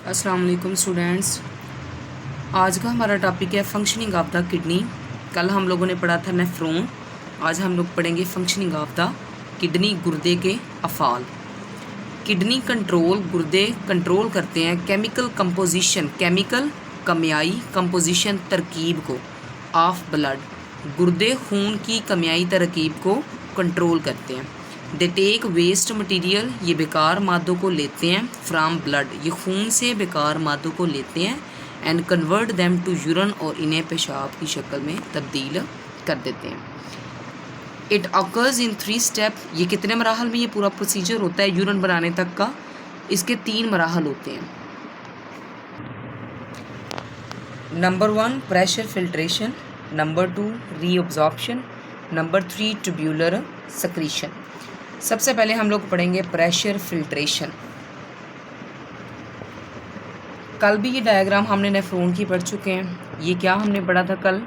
अस्सलाम वालेकुम स्टूडेंट्स। आज का हमारा टॉपिक है फंक्शनिंग ऑफ द किडनी। कल हम लोगों ने पढ़ा था नेफ्रॉन। आज हम लोग पढ़ेंगे फंक्शनिंग ऑफ द किडनी, गुर्दे के अफ़ाल। किडनी कंट्रोल, गुर्दे कंट्रोल करते हैं केमिकल कंपोजिशन, केमिकल कमियाई कंपोजिशन तरकीब को ऑफ ब्लड। गुर्दे खून की कमियाई तरकीब को कंट्रोल करते हैं। दे टेक वेस्ट मटीरियल, ये बेकार मादों को लेते हैं, फ्राम ब्लड, ये खून से बेकार मादों को लेते हैं, एंड कन्वर्ट दैम टू यूरन, और इन्हें पेशाब की शक्ल में तब्दील कर देते हैं। इट अकर्स इन 3 स्टेप, ये कितने मराहल में ये पूरा प्रोसीजर होता है यूरन बनाने तक का? इसके 3 मराहल होते हैं। Number 1 pressure filtration, number 2 reabsorption, number 3 tubular secretion. सबसे पहले हम लोग पढ़ेंगे प्रेशर फिल्ट्रेशन। कल भी ये डायग्राम हमने नेफ्रॉन की पढ़ चुके हैं। ये क्या हमने पढ़ा था कल?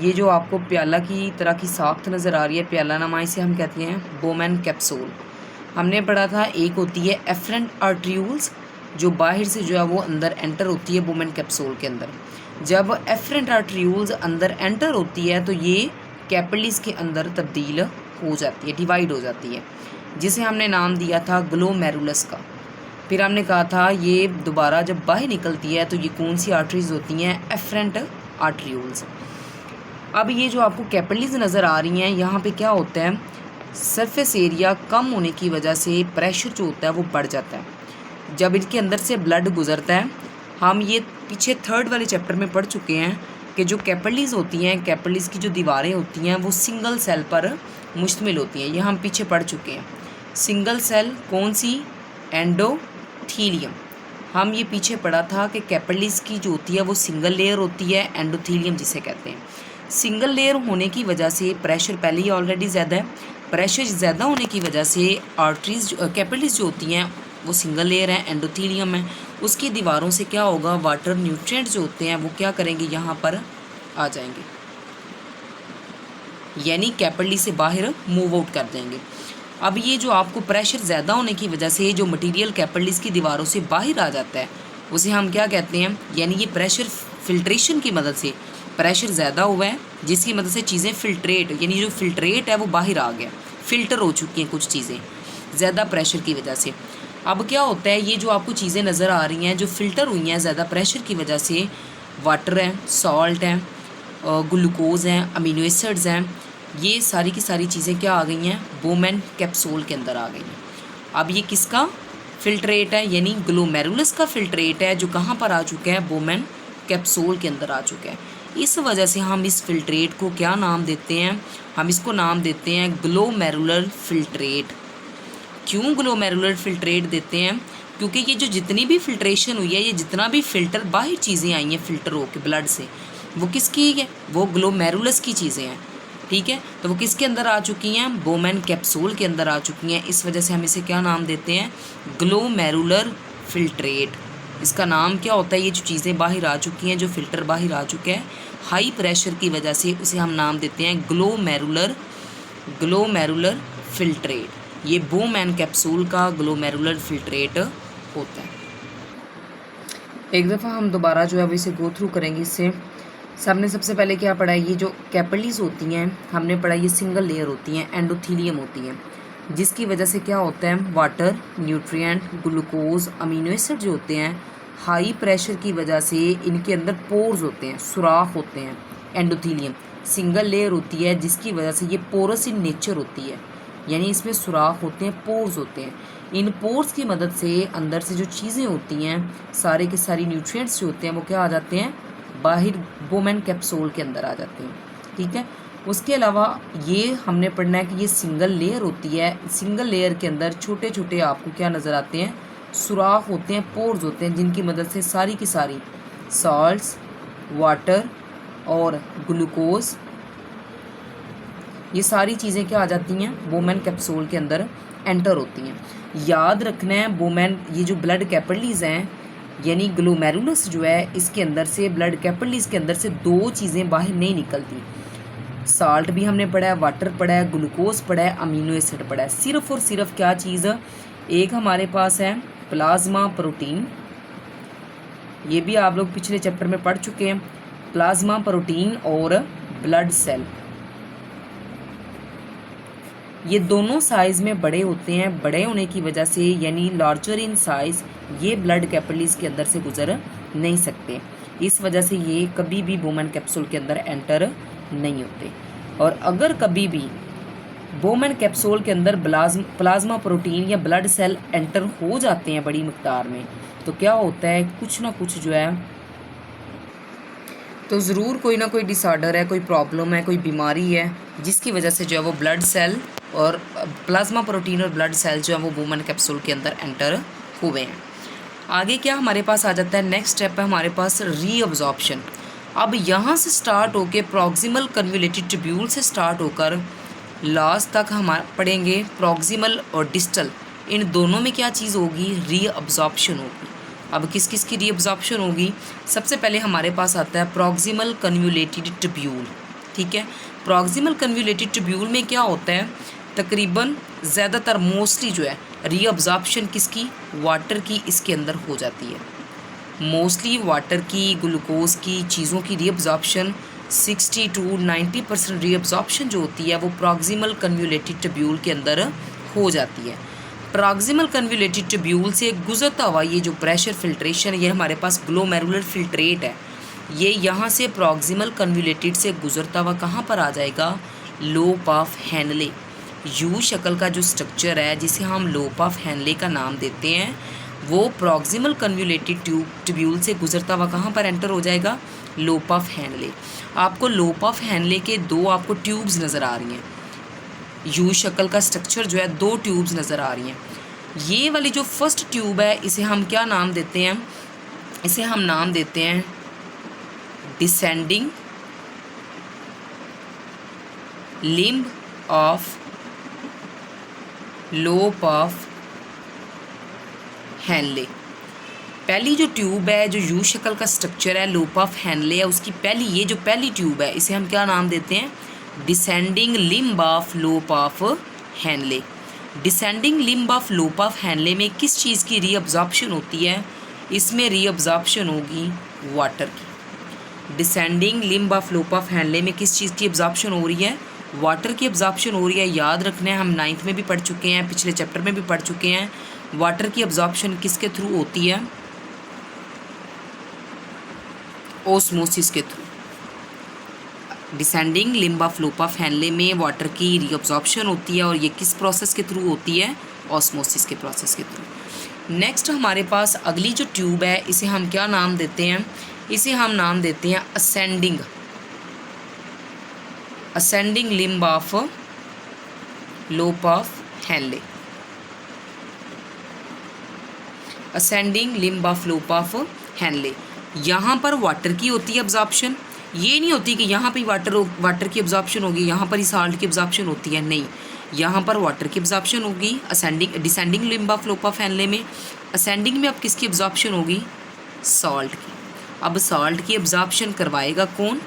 ये जो आपको प्याला की तरह की साख्त नज़र आ रही है, प्याला नामा इसे हम कहते हैं, बोमैन कैप्सूल। हमने पढ़ा था एक होती है एफरेंट आर्ट्रियूल्स, जो बाहर से जो है वो अंदर एंटर होती है बोमैन कैप्सूल के अंदर। जब एफरेंट आर्ट्रियूल्स अंदर एंटर होती है तो ये कैपिलरीज के अंदर तब्दील हो जाती है, डिवाइड हो जाती है, जिसे हमने नाम दिया था ग्लोमेरुलस का। फिर हमने कहा था ये दोबारा जब बाहर निकलती है तो ये कौन सी आर्टरीज होती हैं? एफरेंट आर्ट्रियूल्स। अब ये जो आपको कैपिलरीज नज़र आ रही हैं, यहाँ पे क्या होता है, सरफेस एरिया कम होने की वजह से प्रेशर जो होता है वो बढ़ जाता है। जब इनके अंदर से ब्लड गुजरता है, हम ये पीछे 3rd वाले चैप्टर में पढ़ चुके हैं कि जो कैपिलरीज होती हैं, कैपिलरीज की जो दीवारें होती हैं वो सिंगल सेल पर मुश्तमिल होती हैं। ये हम पीछे पढ़ चुके हैं। सिंगल सेल कौन सी? एंडोथीलियम। हम ये पीछे पढ़ा था कि कैपिलरीज की जो होती है वो सिंगल लेयर होती है, एंडोथीलियम जिसे कहते हैं। सिंगल लेयर होने की वजह से प्रेशर पहले ही ऑलरेडी ज़्यादा है, प्रेशर ज़्यादा होने की वजह से आर्टरीज कैपिलरीज जो होती हैं वो सिंगल लेयर है, एंडोथीलियम है। उसकी दीवारों से क्या होगा, वाटर न्यूट्रिएंट जो होते हैं वो क्या करेंगे, यहाँ पर आ जाएंगे, यानी कैपिलरी से बाहर मूव आउट कर देंगे। अब ये जो आपको प्रेशर ज़्यादा होने की वजह से जो मटेरियल कैपिलरीज की दीवारों से बाहर आ जाता है उसे हम क्या कहते हैं, यानी ये प्रेशर फिल्ट्रेशन की मदद से प्रेशर ज़्यादा हुआ है, जिसकी मदद से चीज़ें फिल्ट्रेट, यानी जो फिल्ट्रेट है वो बाहर आ गया, फ़िल्टर हो चुकी हैं कुछ चीज़ें ज़्यादा प्रेशर की वजह से। अब क्या होता है, ये जो आपको चीज़ें नज़र आ रही हैं जो फ़िल्टर हुई हैं ज़्यादा प्रेशर की वजह से, वाटर है, सॉल्ट है, ग्लूकोज हैं, अमीनो एसिड्स हैं, ये सारी की सारी चीज़ें क्या आ गई हैं, बोमैन कैप्सूल के अंदर आ गई हैं। अब ये किसका फिल्ट्रेट है, यानी ग्लोमेरुलस का फिल्ट्रेट है, जो कहाँ पर आ चुका है, बोमैन कैप्सूल के अंदर आ चुका है। इस वजह से हम इस फिल्ट्रेट को क्या नाम देते हैं, हम इसको नाम देते हैं ग्लोमेरुलर फिल्ट्रेट। क्यों ग्लोमेरुलर फिल्ट्रेट देते हैं? क्योंकि ये जो जितनी भी फिल्ट्रेशन हुई है, ये जितना भी फ़िल्टर बाहर चीज़ें आई हैं फ़िल्टर होकर ब्लड से, वो किसकी है, वो ग्लोमेरुलस की चीज़ें हैं। ठीक है, तो वो किसके अंदर आ चुकी हैं, बोमैन कैप्सूल के अंदर आ चुकी हैं। इस वजह से हम इसे क्या नाम देते हैं, ग्लोमेरुलर फिल्ट्रेट। इसका नाम क्या होता है, ये जो चीज़ें बाहर आ चुकी हैं, जो फ़िल्टर बाहर आ चुके हैं हाई प्रेशर की वजह से, उसे हम नाम देते हैं ग्लोमेरुलर फिल्ट्रेट। ये बोमैन कैप्सूल का ग्लोमेरुलर फिल्ट्रेट होता है। एक दफ़ा हम दोबारा जो है वो इसे गो थ्रू करेंगे। इससे सबने सबसे पहले क्या पढ़ा है, ये जो कैपिलरीज होती हैं हमने पढ़ा, ये सिंगल लेयर होती हैं, एंडोथीलियम होती हैं, जिसकी वजह से क्या होता है, water, nutrient, glucose, amino acid जो होते हैं, हाई प्रेशर की वजह से इनके अंदर पोर्स होते हैं, सुराख होते हैं। एंडोथीलियम सिंगल लेयर होती है, जिसकी वजह से ये पोरस इन नेचर होती है, यानी इसमें सुराख होते हैं, पोर्स होते हैं। इन पोर्स की मदद से अंदर से जो चीज़ें होती हैं, सारे के सारी न्यूट्रिएंट्स जो होते हैं वो क्या आ जाते हैं, बाहर बोमैन कैप्सूल के अंदर आ जाते हैं। ठीक है, उसके अलावा ये हमने पढ़ना है कि ये सिंगल लेयर होती है, सिंगल लेयर के अंदर छोटे छोटे आपको क्या नज़र आते हैं, सुराख होते हैं, पोर्स होते हैं, जिनकी मदद से सारी की सारी सॉल्ट्स, वाटर और ग्लूकोज, ये सारी चीज़ें क्या आ जाती हैं, बोमैन कैप्सूल के अंदर एंटर होती हैं। याद रखना है, बोमैन ये जो ब्लड कैपिलरीज हैं, यानी ग्लोमेरुलस जो है, इसके अंदर से ब्लड कैपिलरीज के अंदर से 2 चीज़ें बाहर नहीं निकलती। साल्ट भी हमने पढ़ा है, वाटर पढ़ा है, ग्लूकोज पढ़ा है, अमीनो एसिड पढ़ा है। सिर्फ और सिर्फ क्या चीज़ एक हमारे पास है, प्लाज्मा प्रोटीन, ये भी आप लोग पिछले चैप्टर में पढ़ चुके हैं। प्लाज्मा प्रोटीन और ब्लड सेल, ये दोनों साइज़ में बड़े होते हैं। बड़े होने की वजह से यानी लार्जर इन साइज़, ये ब्लड कैपिलरीज के अंदर से गुजर नहीं सकते। इस वजह से ये कभी भी बोमन कैप्सूल के अंदर एंटर नहीं होते। और अगर कभी भी बोमन कैप्सूल के अंदर प्लाज्मा प्रोटीन या ब्लड सेल एंटर हो जाते हैं बड़ी मकदार में, तो क्या होता है, कुछ ना कुछ जो है, तो ज़रूर कोई ना कोई डिसऑर्डर है, कोई प्रॉब्लम है, कोई बीमारी है, जिसकी वजह से जो है वो ब्लड सेल और प्लाज्मा प्रोटीन और ब्लड सेल जो है वो बोमन कैप्सूल के अंदर एंटर हुए हैं। आगे क्या हमारे पास आ जाता है, नेक्स्ट स्टेप है हमारे पास रीअब्जॉर्प्शन। अब यहाँ से स्टार्ट होकर प्रॉक्सिमल कन्वोल्यूटेड ट्यूब्यूल से स्टार्ट होकर लास्ट तक हम पढ़ेंगे प्रॉक्सिमल और डिस्टल, इन दोनों में क्या चीज़ होगी, रीअब्जॉर्प्शन होगी। अब किस किस की रीअब्जॉर्प्शन होगी, सबसे पहले हमारे पास आता है प्रॉक्सिमल कन्वोल्यूटेड ट्यूब्यूल। ठीक है, प्रॉक्सिमल कन्वोल्यूटेड ट्यूब्यूल में क्या होता है, तकरीबन ज़्यादातर मोस्टली जो है रीअब्जॉर्प्शन किसकी, वाटर की इसके अंदर हो जाती है। मोस्टली वाटर की, ग्लूकोज की चीज़ों की रीअब्जॉर्प्शन 60 to 90% रीअब्जॉर्प्शन जो होती है वो प्रॉक्सिमल कन्वोल्यूटेड ट्यूब्यूल के अंदर हो जाती है। प्रॉक्सिमल कन्वोल्यूटेड ट्यूब्यूल से गुजरता हुआ ये जो प्रेशर फिल्ट्रेशन, ये हमारे पास ग्लोमेरुलर फिल्ट्रेट है, ये यहाँ से प्रॉक्सिमल कन्वोल्यूटेड से गुजरता हुआ कहाँ पर आ जाएगा, लोप ऑफ हेनले। यू शक्ल का जो स्ट्रक्चर है जिसे हम लोप ऑफ हेनले का नाम देते हैं, वो प्रॉक्सिमल कन्वोल्यूटेड ट्यूब्यूल से गुजरता हुआ कहाँ पर एंटर हो जाएगा, लोप ऑफ हेनले। आपको लोप ऑफ हेनले के दो आपको ट्यूब्स नज़र आ रही हैं, यू शक्ल का स्ट्रक्चर जो है, दो ट्यूब्स नज़र आ रही हैं। ये वाली जो फर्स्ट ट्यूब है इसे हम क्या नाम देते हैं, इसे हम नाम देते हैं descending limb of loop of Henley. पहली जो ट्यूब है, जो यू शक्ल का स्ट्रक्चर है, लोप ऑफ हेनले है, उसकी पहली, ये जो पहली ट्यूब है इसे हम क्या नाम देते हैं, descending limb of loop of Henley. Descending limb of loop of Henley में किस चीज़ की रीअब्जॉर्प्शन होती है, इसमें रीअब्जॉर्प्शन होगी वाटर की। Descending limb of loop of Henley में किस चीज़ की एब्जॉर्प्शन हो रही है, वाटर की एब्जॉर्प्शन हो रही है। याद रखना है, हम 9th में भी पढ़ चुके हैं, पिछले चैप्टर में भी पढ़ चुके हैं। वाटर की एब्जॉर्प्शन किसके थ्रू होती है, ओस्मोसिस के through. Descending limb of loop of Henley में वाटर की रीअब्जॉर्प्शन होती है और ये किस प्रोसेस के थ्रू होती है, ऑस्मोसिस के प्रोसेस के थ्रू। नेक्स्ट हमारे पास अगली जो ट्यूब है इसे हम क्या नाम देते हैं, इसे हम नाम देते हैं ascending limb of loop of Henley. Ascending limb of loop of Henley, यहाँ पर वाटर की होती है एब्जॉर्प्शन। ये नहीं होती कि यहाँ पे वाटर की एब्जॉर्प्शन होगी, यहाँ पर ही साल्ट की एब्जॉर्प्शन होती है, नहीं, यहाँ पर वाटर की एब्जॉर्प्शन होगी descending limb of loop of Henley में। असेंडिंग में अब किसकी एब्जॉर्प्शन होगी, सॉल्ट की। अब सॉल्ट की एब्जॉर्प्शन करवाएगा कौन,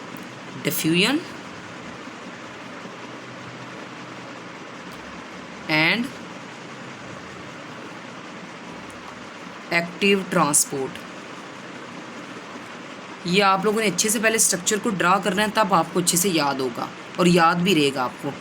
डिफ्यूजन एंड एक्टिव ट्रांसपोर्ट। ये आप लोगों ने अच्छे से पहले स्ट्रक्चर को ड्रा करना है, तब आपको अच्छे से याद होगा और याद भी रहेगा। आपको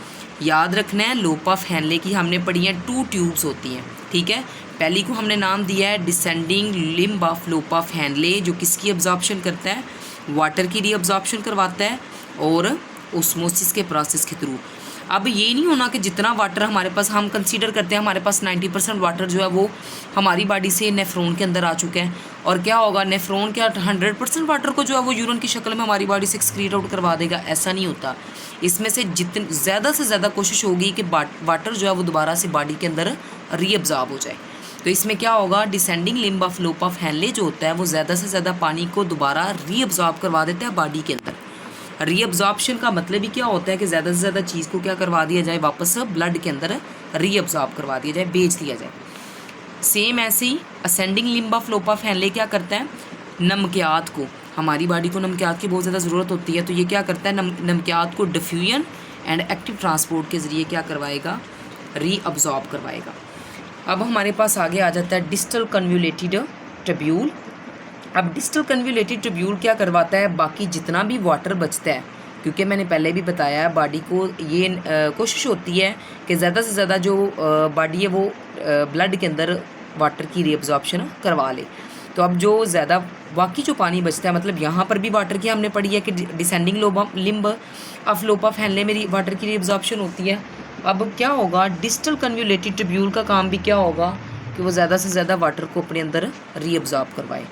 याद रखना है, लोप ऑफ हेनले की हमने पढ़ी है 2 ट्यूब्स होती हैं, ठीक है। पहली को हमने नाम दिया है descending limb of loop of Henley, जो किसकी एब्जॉर्प्शन करता है, वाटर की रीअब्जॉर्प्शन करवाता है और ओस्मोसिस के प्रोसेस के थ्रू। अब ये नहीं होना कि जितना वाटर हमारे पास, हम कंसीडर करते हैं हमारे पास 90% वाटर जो है वो हमारी बॉडी से नेफ्रॉन के अंदर आ चुका है, और क्या होगा, नेफ्रॉन क्या 100% वाटर को जो है वो यूरिन की शक्ल में हमारी बॉडी से एक्सक्रीट आउट करवा देगा, ऐसा नहीं होता। इसमें से जितनी ज़्यादा से ज़्यादा कोशिश होगी कि वाटर जो है वो दोबारा से बॉडी के अंदर रीअब्जॉर्ब हो जाए। तो इसमें क्या होगा, descending limb of loop of Henley जो होता है वो ज़्यादा से ज़्यादा पानी को दोबारा रीअब्जॉर्ब करवा देता है बॉडी के अंदर। रीअब्जॉर्प्शन का मतलब ही क्या होता है कि ज़्यादा से ज़्यादा चीज़ को क्या करवा दिया जाए, वापस ब्लड के अंदर रीअब्जॉर्ब करवा दिया जाए, भेज दिया जाए। सेम ऐसे ही ascending limb of loop of Henley क्या करता है, नमकियात को, हमारी बॉडी को नमकियात की बहुत ज़्यादा ज़रूरत होती है, तो ये क्या करता है, नमकियात को डिफ्यूजन एंड एक्टिव ट्रांसपोर्ट के ज़रिए क्या करवाएगा, रीअब्जॉर्ब करवाएगा। अब हमारे पास आगे आ जाता है डिस्टल कन्वोल्यूटेड ट्यूब्यूल। अब डिस्टल कन्वोल्यूटेड ट्यूब्यूल क्या करवाता है, बाकी जितना भी वाटर बचता है, क्योंकि मैंने पहले भी बताया है बॉडी को ये कोशिश होती है कि ज़्यादा से ज़्यादा जो बॉडी है वो ब्लड के अंदर वाटर की रीअब्जॉर्प्शन करवा ले। तो अब जो ज़्यादा बाकी जो पानी बचता है, मतलब यहाँ पर भी वाटर की हमने पढ़ी है कि descending limb of loop of Henley में वाटर की रीअब्जॉर्प्शन होती है। अब क्या होगा, डिस्टल कन्वोल्यूटेड ट्यूब्यूल का काम भी क्या होगा कि वो ज़्यादा से ज़्यादा वाटर को अपने अंदर रीअब्जॉर्ब करवाए।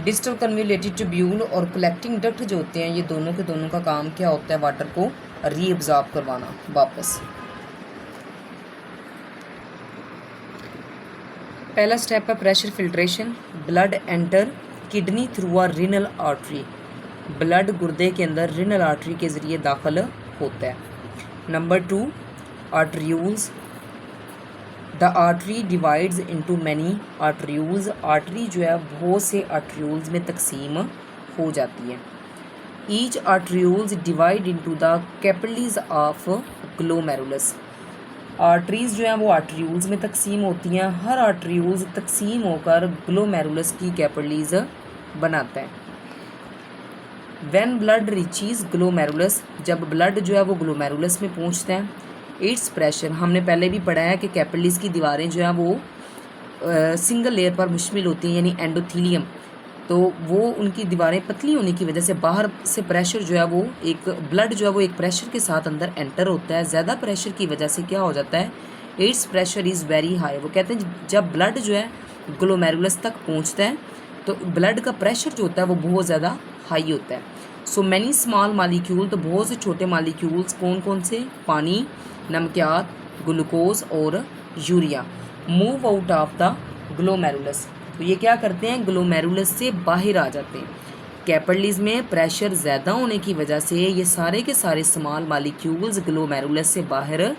डिस्टल कन्वोल्यूटेड ट्यूब्यूल और कलेक्टिंग डक्ट जो होते हैं, ये दोनों के दोनों का काम क्या होता है, वाटर को रीअब्जॉर्ब करवाना वापस। पहला स्टेप है pressure filtration. Blood enter kidney through a renal artery. Blood गुर्दे के अंदर रीनल आर्टरी के ज़रिए दाखिल होता है। Number 2, arterioles. The artery divides into many arterioles. Artery जो है बहुत से आर्टरीयूल्स में तकसीम हो जाती है। Each arterioles divide into the capillaries of glomerulus. Arteries जो हैं वो आर्टरीयूल्स में तकसीम होती हैं। हर आर्टरीयूल्स तकसीम होकर ग्लोमेरुलस की कैपिलरीज बनाता है। व्हेन ब्लड रीचीज ग्लोमेरुलस, जब ब्लड जो है वो ग्लोमेरुलस में पहुंचता है, इट्स प्रेशर, हमने पहले भी पढ़ा है कि कैपिलरीज की दीवारें जो हैं वो सिंगल लेयर पर मुश्तमिल होती हैं, यानी एंडोथीलियम। तो वो उनकी दीवारें पतली होने की वजह से बाहर से प्रेशर जो है वो एक ब्लड जो है वो एक प्रेशर के साथ अंदर एंटर होता है। ज़्यादा प्रेशर की वजह से क्या हो जाता है, it's pressure is very high. वो कहते हैं जब ब्लड जो है ग्लोमेरुलस तक पहुंचता है तो ब्लड का प्रेशर जो होता है वो बहुत ज़्यादा हाई होता है। सो मैनी स्मॉल मालिक्यूल, तो बहुत से छोटे मालिक्यूल्स, कौन कौन से, पानी, नमकियात, ग्लूकोज और urea, move out of the glomerulus. तो ये क्या करते हैं, ग्लोमेरुलस से बाहर आ जाते हैं। कैपिलरीज में प्रेशर ज़्यादा होने की वजह से ये सारे के सारे स्मॉल मालिक्यूल्स ग्लोमेरुलस से बाहर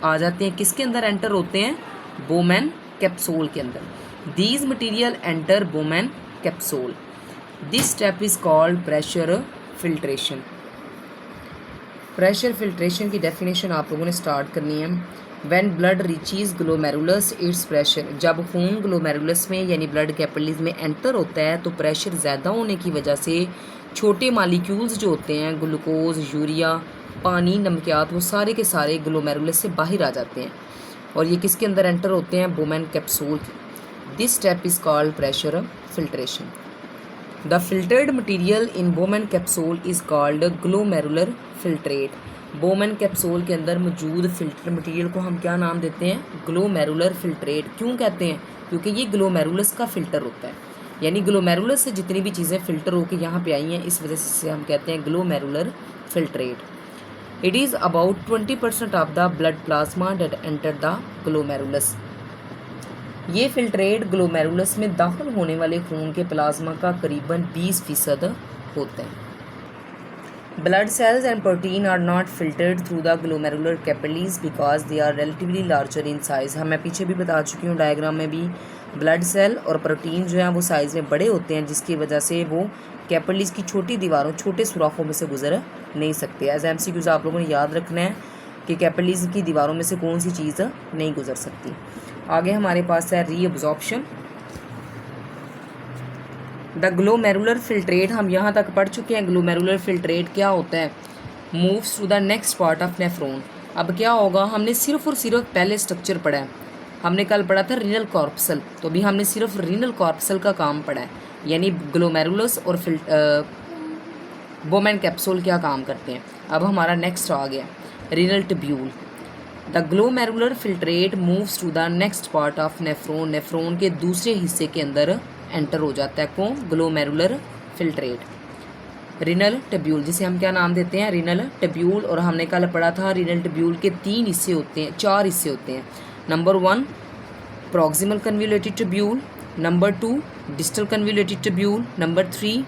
आ जाते हैं। किसके अंदर एंटर होते हैं, बोमेन कैप्सूल के अंदर। These material enter Bowman capsule. This step is called pressure filtration. Pressure filtration की डेफिनेशन आप लोगों ने स्टार्ट करनी है। When blood reaches glomerulus its pressure, जब खून ग्लोमेरुलस में यानी ब्लड कैपिलरीज में एंटर होता है तो प्रेशर ज़्यादा होने की वजह से छोटे मालिक्यूल्स जो होते हैं, ग्लूकोज, यूरिया, पानी, नमकियात, वो सारे के सारे ग्लोमेरुलस से बाहर आ जाते हैं और ये किसके अंदर एंटर होते हैं, बोमेन capsule. This step is called pressure filtration. The filtered material in Bowman capsule is called glomerular filtrate. बोमेन capsule के अंदर मौजूद फिल्टर मटेरियल को हम क्या नाम देते हैं, ग्लोमेरुलर फिल्ट्रेट। क्यों कहते हैं, क्योंकि ये ग्लोमेरुलस का फ़िल्टर होता है, यानी ग्लोमेरुलस से जितनी भी चीज़ें फ़िल्टर होकर यहाँ पे आई हैं, इस वजह से हम कहते हैं glomerular filtrate. It is about 20% of the blood plasma that enter the glomerulus. ये फिल्ट्रेट ग्लोमेरुलस में दाखिल होने वाले खून के प्लाज्मा का करीबन 20% होता है। Blood cells and protein are not filtered through the glomerular capillaries because they are relatively larger in size। मैं पीछे भी बता चुकी हूँ डायग्राम में भी, ब्लड सेल और प्रोटीन जो हैं वो साइज़ में बड़े होते हैं, जिसकी वजह से वो कैपिलरीज की छोटी दीवारों, छोटे सुराखों में से गुजर नहीं सकते। एज MCQs आप लोगों ने याद रखना है कि कैपिलरीज की दीवारों में से कौन सी चीज़ नहीं गुजर सकती। आगे हमारे पास है रीअब्जॉर्प्शन। द ग्लोमेरुलर फिल्ट्रेट, हम यहाँ तक पढ़ चुके हैं ग्लोमेरुलर फिल्ट्रेट क्या होता है। Moves to the next part of nephron. अब क्या होगा, हमने सिर्फ और सिर्फ पहले स्ट्रक्चर पढ़ा है, हमने कल पढ़ा था रीनल कॉर्पसल, तो अभी हमने सिर्फ रीनल कॉर्पसल का काम पढ़ा है, यानी ग्लोमेरुलस और बोमेन कैप्सूल क्या काम करते हैं। अब हमारा नेक्स्ट आ गया renal tubule. The glomerular filtrate moves to the next part of nephron. Nephron के दूसरे हिस्से के अंदर एंटर हो जाता है कौन, ग्लोमेरुलर फिल्ट्रेट। रीनल ट्यूब्यूल, जिसे हम क्या नाम देते हैं, रीनल ट्यूब्यूल। और हमने कल पढ़ा था रीनल ट्यूब्यूल के 3 हिस्से होते हैं, 4 हिस्से होते हैं। Number 1 proximal convoluted tubule, number 2 distal convoluted tubule, number 3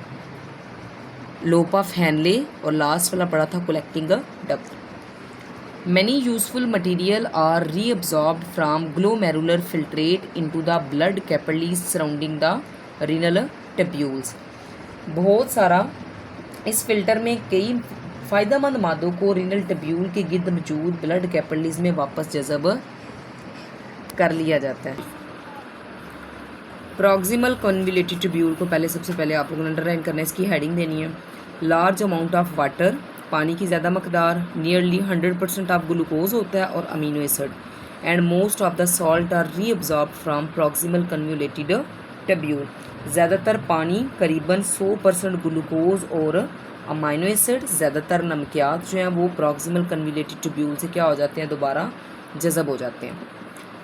लोप ऑफ हेनले, और लास्ट वाला पढ़ा था collecting duct. Many useful material are reabsorbed from glomerular filtrate into the blood capillaries surrounding the renal tubules। बहुत सारा इस फिल्टर में कई फ़ायदेमंद मादों को रीनल ट्यूब्यूल के गिर्द मौजूद ब्लड कैपिलरीज में वापस जज़ब कर लिया जाता है। प्रॉक्सिमल कन्वोल्यूटेड ट्यूब्यूल को सबसे पहले आप लोगों ने अंडरलाइन करना है, इसकी हेडिंग देनी है लार्ज अमाउंट ऑफ वाटर, पानी की ज़्यादा मकदार, नियरली 100% ऑफ ग्लूकोज होता है और amino acid, and most of the salt are reabsorb from proximal convoluted tubule. ज़्यादातर पानी, करीबन 100% ग्लूकोज और अमीनो एसिड, ज़्यादातर नमकियात जो हैं वो प्रॉक्सिमल कन्वोल्यूटेड ट्यूब्यूल से क्या हो जाते हैं, दोबारा जज़ब हो जाते हैं।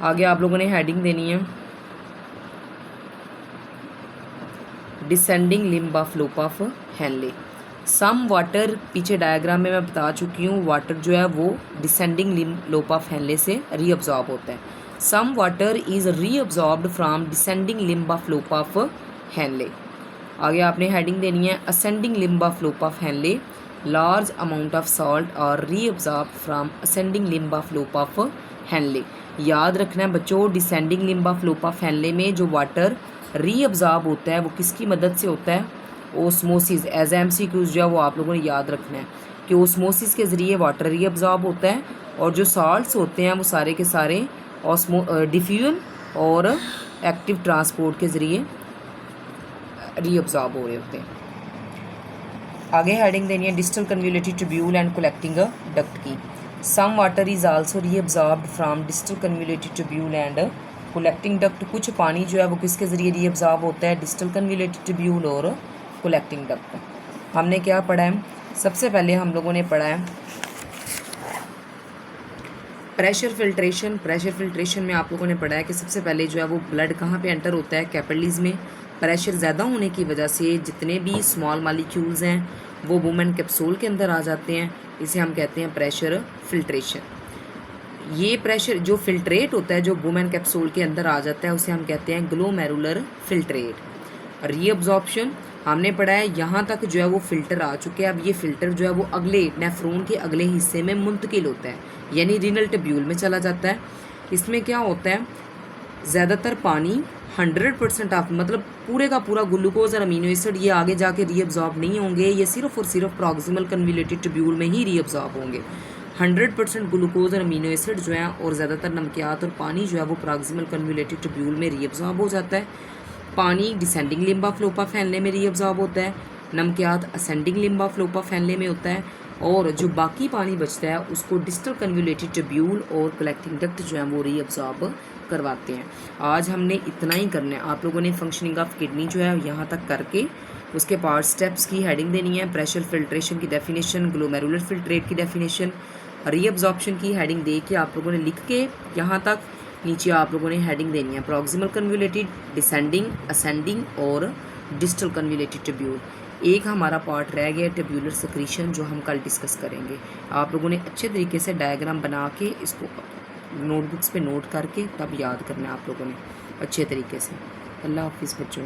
आगे आप लोगों ने हेडिंग देनी है descending limb of loop of Henle. Some water, पीछे डायग्राम में मैं बता चुकी हूँ, वाटर जो है वो descending limb loop of Henle से रीअब्जॉर्ब होता है। Some water is reabsorbed from descending limb of loop of Henle. आगे आपने हेडिंग देनी है ascending limb of loop of Henle, large amount of salt और reabsorb from ascending limb of loop of Henle. याद रखना है बच्चों, descending limb of loop of Henley में जो वाटर रीअब्जॉर्ब होता है वो किसकी मदद से होता है, ओस्मोसिस। एज एमसीक्यूज जो है वो आप लोगों ने याद रखना है कि ओस्मोसिस के ज़रिए वाटर रीअब्जॉर्ब होता है और जो सॉल्ट्स होते हैं वो सारे के सारे डिफ्यूजन और एक्टिव ट्रांसपोर्ट के ज़रिए रीअब्जॉर्ब हो रहे होते हैं। आगे हेडिंग देनी है distal convoluted tubule and collecting duct की। Some water is also reabsorbed from distal convoluted tubule and collecting duct. कुछ पानी जो है वो किसके ज़रिए रीअब्जॉर्ब होता है, डिस्टल कन्वोल्यूटेड ट्यूब्यूल और कलेक्टिंग डक्ट। हमने क्या पढ़ा है, सबसे पहले हम लोगों ने पढ़ा है प्रेशर फिल्ट्रेशन। प्रेशर फिल्ट्रेशन में आप लोगों ने पढ़ा है कि सबसे पहले जो है वो ब्लड कहाँ पे एंटर होता है, कैपिलरीज में। प्रेशर ज़्यादा होने की वजह से जितने भी स्मॉल मालिक्यूल्स हैं वो वुमेन कैप्सूल के अंदर आ जाते हैं, इसे हम कहते हैं प्रेशर फिल्ट्रेशन। ये प्रेशर जो फिल्ट्रेट होता है जो वुमेन कैप्सूल के अंदर आ जाता है उसे हम कहते हैं ग्लोमेरुलर फिल्ट्रेट। रीअब्जॉर्प्शन हमने पढ़ा है, यहाँ तक जो है वो फ़िल्टर आ चुके हैं। अब ये फ़िल्टर जो है वो अगले नेफ्रॉन के अगले हिस्से में मुंतकिल होता है, यानी रीनल ट्यूब्यूल में चला जाता है। इसमें क्या होता है, ज़्यादातर पानी 100% ऑफ, मतलब पूरे का पूरा ग्लूकोज और अमीनो एसिड ये आगे जाके रीअब्जॉर्ब नहीं होंगे, ये सिर्फ और सिर्फ प्रॉक्सिमल कन्वोल्यूटेड ट्यूब्यूल में ही रीअब्जॉर्ब होंगे। 100% ग्लूकोज और अमीनो एसिड जो है और ज़्यादातर नमकियात और पानी जो है वो प्रॉक्सिमल कन्वोल्यूटेड ट्यूब्यूल में रीअब्जॉर्ब हो जाता है। पानी descending limb of loop of Henley में रीअब्जॉर्ब होता है, नमकियात ascending limb of loop of Henley में होता है, और जो बाकी पानी बचता है उसको डिस्टल कन्वोल्यूटेड ट्यूब्यूल और कलेक्टिंग डक्ट जो है वो रीअब्जॉर्ब करवाते हैं। आज हमने इतना ही करना है। आप लोगों ने फंक्शनिंग ऑफ किडनी जो है यहाँ तक करके उसके पार्ट स्टेप्स की हेडिंग देनी है, प्रेशर फिल्ट्रेशन की डेफिनेशन, ग्लोमेरुलर फिल्ट्रेट की डेफिनेशन, रीअब्जॉर्प्शन की हेडिंग दे के आप लोगों ने लिख के यहाँ तक नीचे आप लोगों ने हेडिंग देनी है प्रॉक्सिमल कन्वोल्यूटेड, डिसेंडिंग, असेंडिंग और डिस्टल कन्वोल्यूटेड ट्यूब्यूल। एक हमारा पार्ट रह गया ट्यूब्यूलर सेक्रीशन जो हम कल डिस्कस करेंगे। आप लोगों ने अच्छे तरीके से डायग्राम बना के इसको नोटबुक्स पे नोट करके तब याद करना है आप लोगों ने अच्छे तरीके से। अल्लाह हाफिज़ बच्चों।